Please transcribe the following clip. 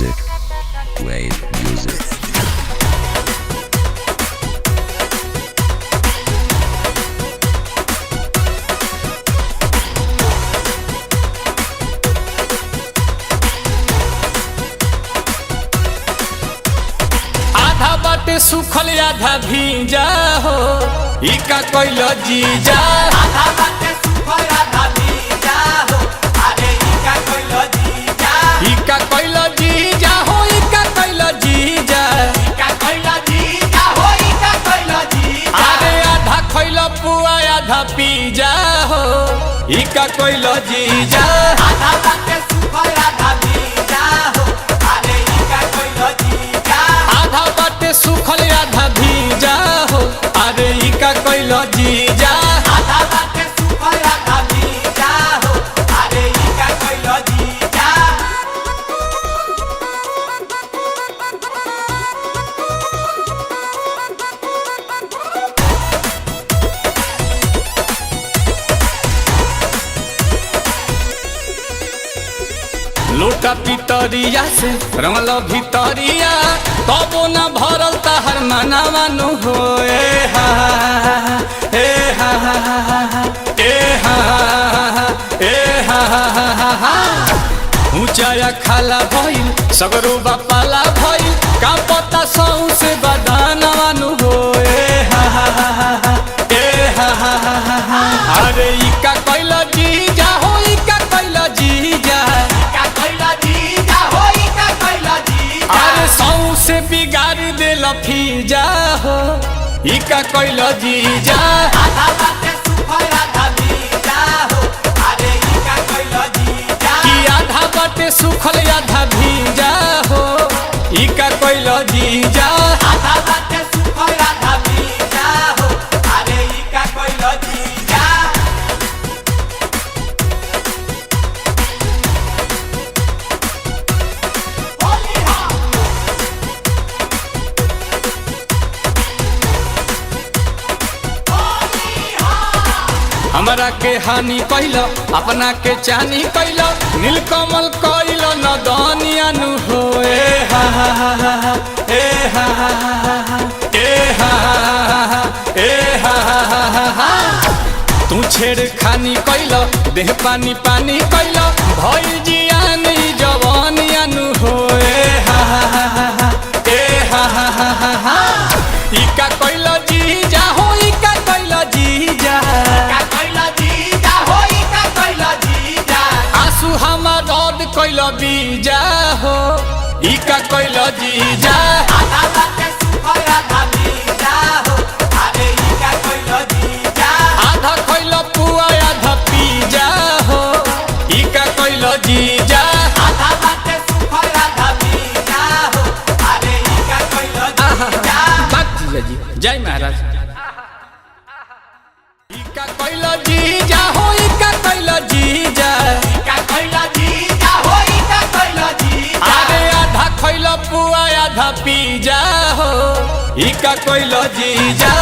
music, wave music. आधा बाटे सुखल आधा भींजा हो इका कोइल जीजा। आधा बाटे सुखल आधा भींजा हो अरे इका कोइल जीजा। इका कोइल जीजा हो इका कोइल जीजा। इका कोइल जीजा हो इका कोइल जीजा। अरे आधा खोइल पुआ आधा पीजा हो इका कोइल जीजा। आधा बाटे सुखल आधा भींजा हो अरे इका कोइल जीजा। आधा बाटे सुखल आधा भींजा हो अरे इका कोइल जीजा। आधा बाटे सुखल आधा भींजा हो अरे इका कोइल जीजा। लोटा पितरिया से रंगल भितरिया तबो न भरल तहर मनावानु हो ए हा ए हा ए हा ए हा। ऊंचाया खाला भइल सगरो बापाला भइल का पता सौ से बदानवानु हो ए हा ए हा। अरे इका कोइल जीजा हो इका कोइल जीजा। इका कोइल जीजा हो इका कोइल जीजा। अरे सौ से बिगाड़ देल फीजा हो इका कोइल जीजा। आधा बाटे सुखल आधा भींजा हो अरे इका कोइल जीजा। कि आधा बाटे सुखल आधा भीजा हो इका कोइल जीजा। आधा बाटे सुखल आधा भींजा हो अरे इका कोइल जीजा। होली हा होली हा। हमरा के हानि कैल अपना के चानी कैल नीलकमल कैल नदनियानु हो ए हा ए हा ए हा ए हा। तू छेड़ खानी कैल देह पानी पानी कैल भइल जियान जवानियानु हो ए हा ए हा। इका कैल जीजा हो इका कैल जीजा। इका कोइल जीजा हो इका कोइल जीजा। आंसू हमार रद कैल बीजा हो इका कैल जीजा। आधा बाटे सुखल आधा भींजा हो अरे इका कोइल जीजा। आधा खैल पुआ आधा पीजा हो इका कैल जीजा। आधा बाटे सुखल आधा भींजा हो अरे इका कोइल जीजा। बात जी जय महाराज। इका कैल जीजा हो इका कैल जीजा। इका कोइल जीजा हो इका कोइल जीजा। अरे आधा खैल पुआ आधा पीजा हो इका कैल जीजा।